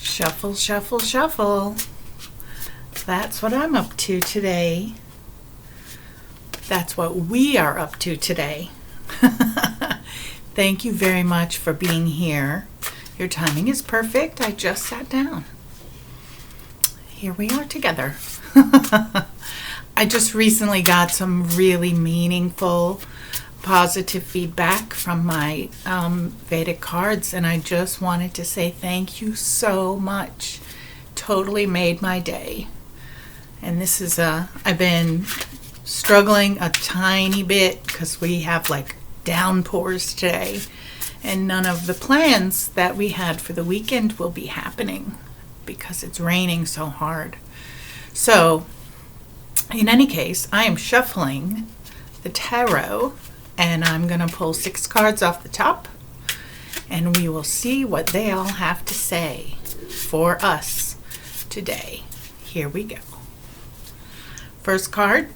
Shuffle, shuffle, shuffle. That's what I'm up to today. That's what we are up to today. Thank you very much for being here. Your timing is perfect. I just sat down. Here we are together. I just recently got some really meaningful, positive feedback from my Vedic cards, and I just wanted to say thank you so much. Totally made my day. And this is I've been struggling a tiny bit because we have like downpours today, and none of the plans that we had for the weekend will be happening because it's raining so hard. So in any case, I am shuffling the tarot, and I'm going to pull 6 cards off the top, and we will see what they all have to say for us today. Here we go. First card,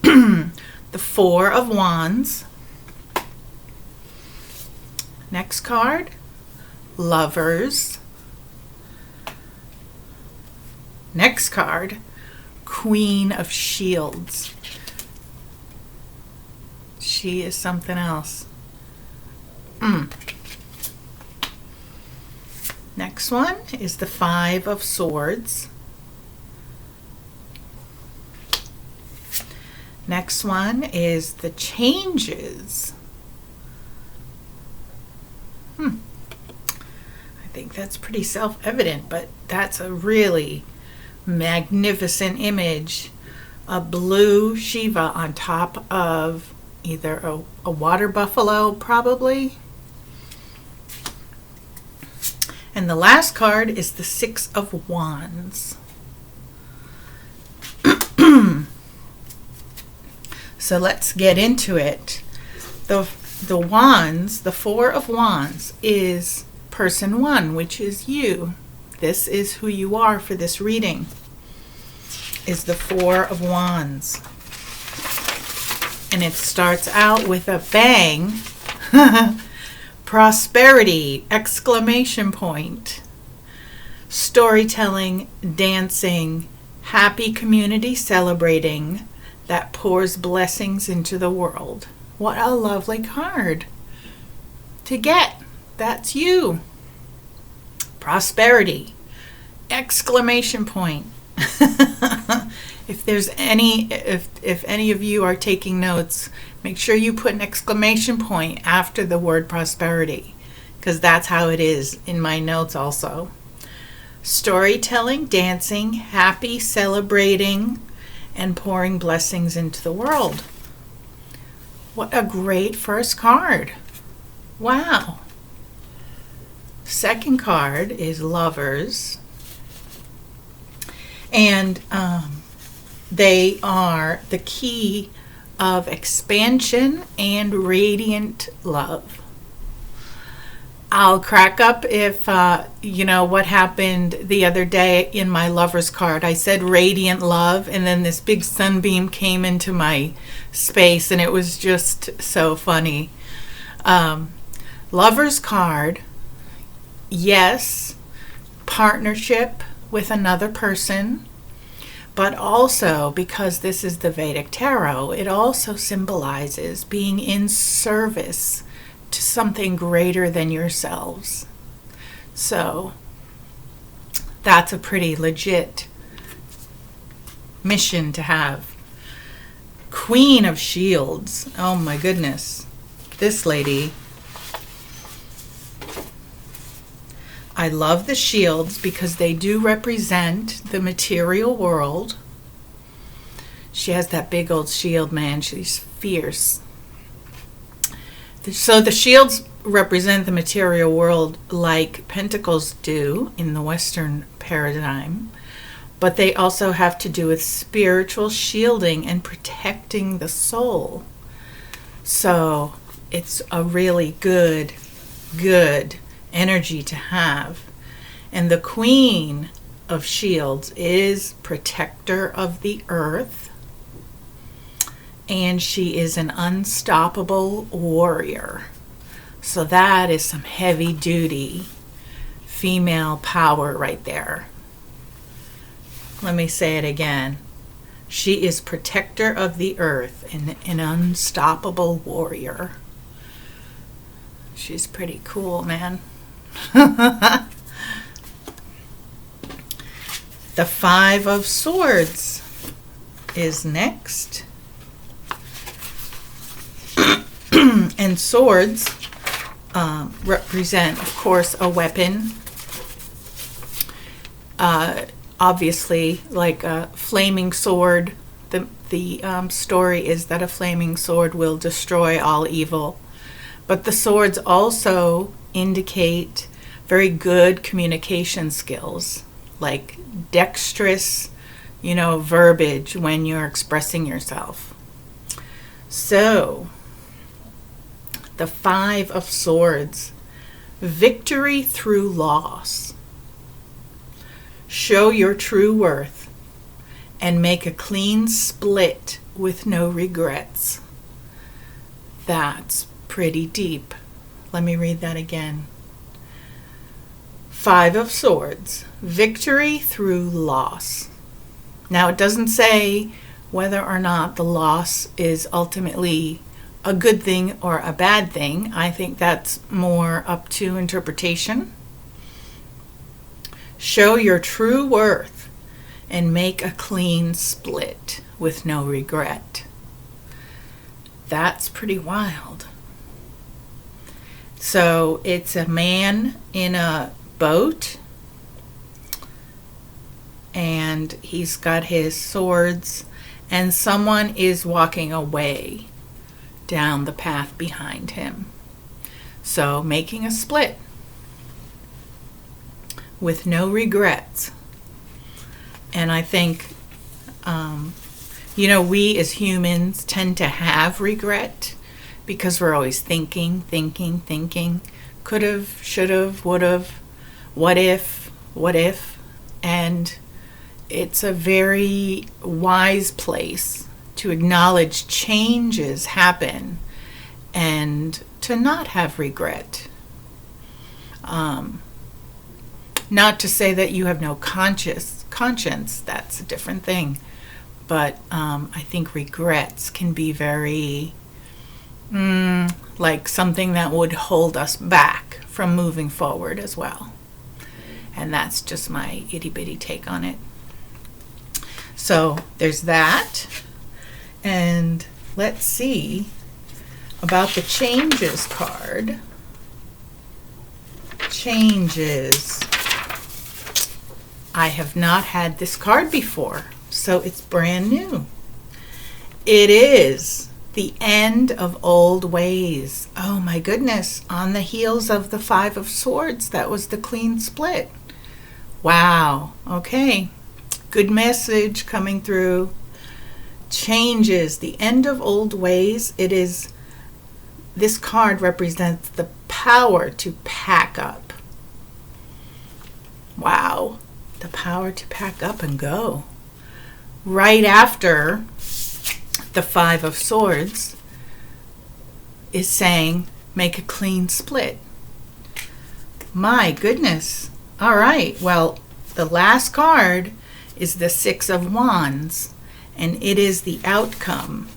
the 4 of Wands. Next card, Lovers. Next card, Queen of Shields. She is something else. Next one is the 5 of Swords. Next one is the Changes. I think that's pretty self-evident, but that's a really magnificent image. A blue Shiva on top of either a water buffalo, probably. And the last card is the 6 of Wands. So let's get into it. The Wands, the 4 of Wands, is person 1, which is you. This is who you are for this reading, is the 4 of Wands. And it starts out with a bang. Prosperity, exclamation point. Storytelling, dancing, happy community celebrating that pours blessings into the world. What a lovely card to get. That's you. Prosperity, exclamation point. If any of you are taking notes, make sure you put an exclamation point after the word prosperity, because that's how it is in my notes also. Storytelling, dancing, happy, celebrating, and pouring blessings into the world. What a great first card. Wow. Second card is Lovers. And they are the key of expansion and radiant love. I'll crack up if, what happened the other day in my Lovers card. I said radiant love, and then this big sunbeam came into my space, and it was just so funny. Lovers card, yes, partnership with another person, but also, because this is the Vedic Tarot, it also symbolizes being in service to something greater than yourselves. So that's a pretty legit mission to have. Queen of Shields. Oh my goodness. This lady. I love the shields because they do represent the material world. She has that big old shield, man. She's fierce. So the shields represent the material world like pentacles do in the Western paradigm, but they also have to do with spiritual shielding and protecting the soul. So it's a really good energy to have. And the Queen of Shields is protector of the earth, and she is an unstoppable warrior. So that is some heavy duty female power right there. Let me say it again. She is protector of the earth and an unstoppable warrior. She's pretty cool, man. The Five of Swords is next. And swords represent, of course, a weapon. Obviously, like a flaming sword. The story is that a flaming sword will destroy all evil. But the swords also indicate very good communication skills, like dexterous, verbiage when you're expressing yourself. So, the Five of Swords, victory through loss. Show your true worth and make a clean split with no regrets. That's pretty deep. Let me read that again. Five of Swords, victory through loss. Now, it doesn't say whether or not the loss is ultimately a good thing or a bad thing. I think that's more up to interpretation. Show your true worth and make a clean split with no regret. That's pretty wild. So it's a man in a boat, and he's got his swords, and someone is walking away down the path behind him. So making a split with no regrets. And I think, we as humans tend to have regret because we're always thinking. Could have, should have, would have, what if. And it's a very wise place to acknowledge changes happen and to not have regret. Not to say that you have no conscience, that's a different thing. But I think regrets can be very like something that would hold us back from moving forward as well. And that's just my itty-bitty take on it. So there's that. And let's see about the changes card. Changes. I have not had this card before, so it's brand new. It is the end of old ways. Oh my goodness, on the heels of the Five of Swords, that was the clean split. Wow, okay. Good message coming through. Changes, the end of old ways. This card represents the power to pack up. Wow, the power to pack up and go. Right after the Five of Swords is saying, make a clean split. My goodness. All right, well, the last card is the Six of Wands, and it is the outcome.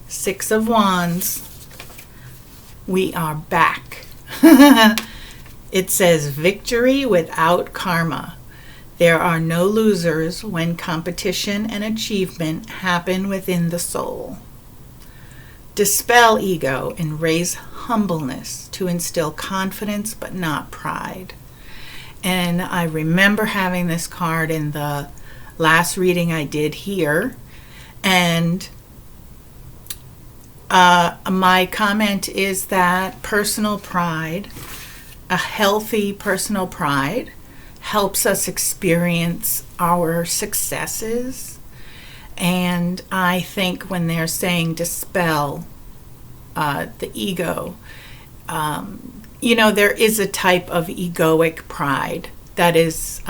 Six of Wands, we are back. It says victory without karma. There are no losers when competition and achievement happen within the soul. Dispel ego and raise humbleness to instill confidence but not pride. And I remember having this card in the last reading I did here. And my comment is that personal pride, a healthy personal pride, helps us experience our successes. And I think when they're saying dispel the ego, there is a type of egoic pride that is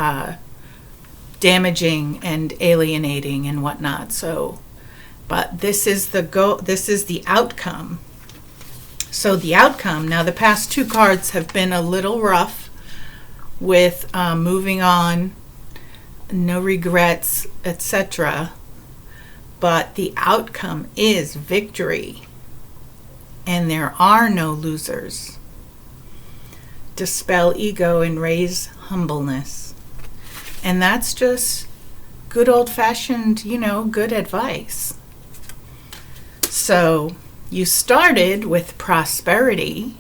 damaging and alienating and whatnot. So, but this is the outcome. So the outcome, now the past two cards have been a little rough with moving on, no regrets, etc. But the outcome is victory. And there are no losers. Dispel ego and raise humbleness. And that's just good old-fashioned, good advice. So you started with prosperity,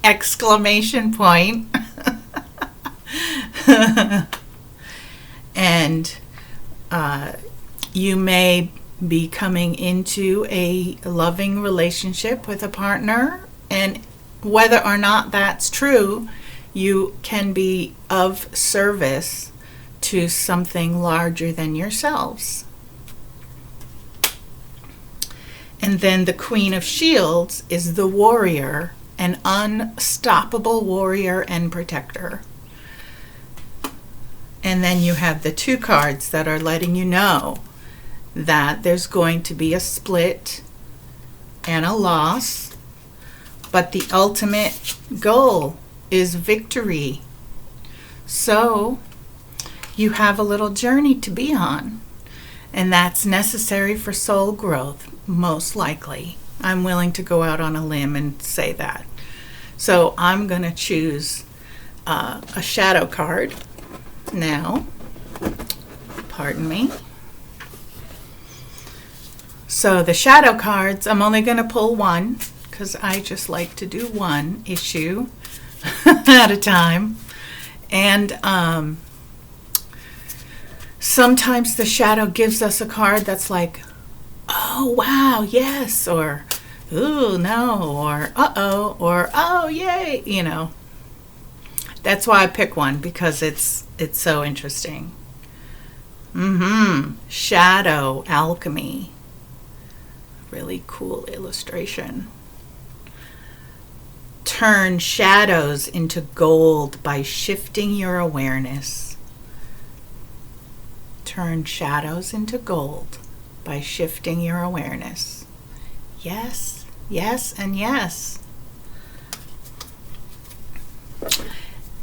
exclamation point. And you may be coming into a loving relationship with a partner, and whether or not that's true, you can be of service to something larger than yourselves. And then the Queen of Shields is the warrior, an unstoppable warrior and protector. And then you have the two cards that are letting you know that there's going to be a split and a loss, but the ultimate goal is victory. So you have a little journey to be on, and that's necessary for soul growth, most likely. I'm willing to go out on a limb and say that. So I'm going to choose a shadow card now. Pardon me. So the shadow cards, I'm only going to pull one because I just like to do one issue at a time. And sometimes the shadow gives us a card that's like, oh, wow, yes, or ooh, no, or uh-oh, or oh, yay, That's why I pick one, because it's so interesting. Shadow alchemy. Really cool illustration. Turn shadows into gold by shifting your awareness. Turn shadows into gold by shifting your awareness. Yes, yes, and yes.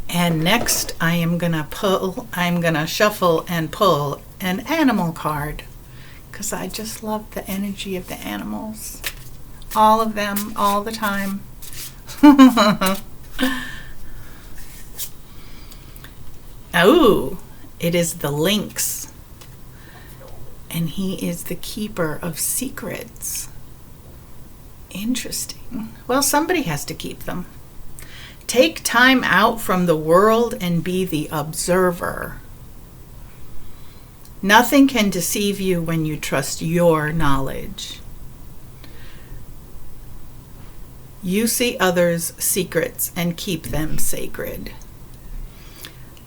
And next I'm going to shuffle and pull an animal card, because I just love the energy of the animals. All of them, all the time. Oh, it is the lynx. And he is the keeper of secrets. Interesting. Well, somebody has to keep them. Take time out from the world and be the observer. Nothing can deceive you when you trust your knowledge. You see others' secrets and keep them sacred.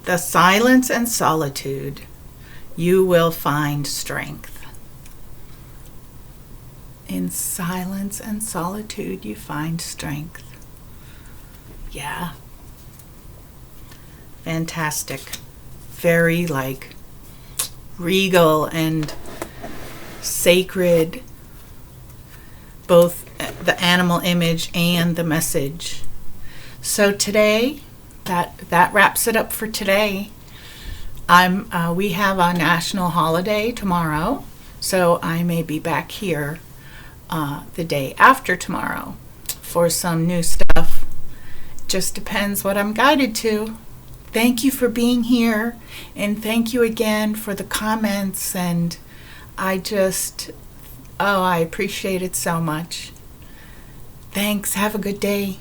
The silence and solitude, you will find strength. In silence and solitude, you find strength. Yeah. Fantastic. Very regal and sacred, both the animal image and the message. So today, that wraps it up for today. We have a national holiday tomorrow, so I may be back here the day after tomorrow for some new stuff. Just depends what I'm guided to. Thank you for being here, and thank you again for the comments, and I appreciate it so much. Thanks. Have a good day.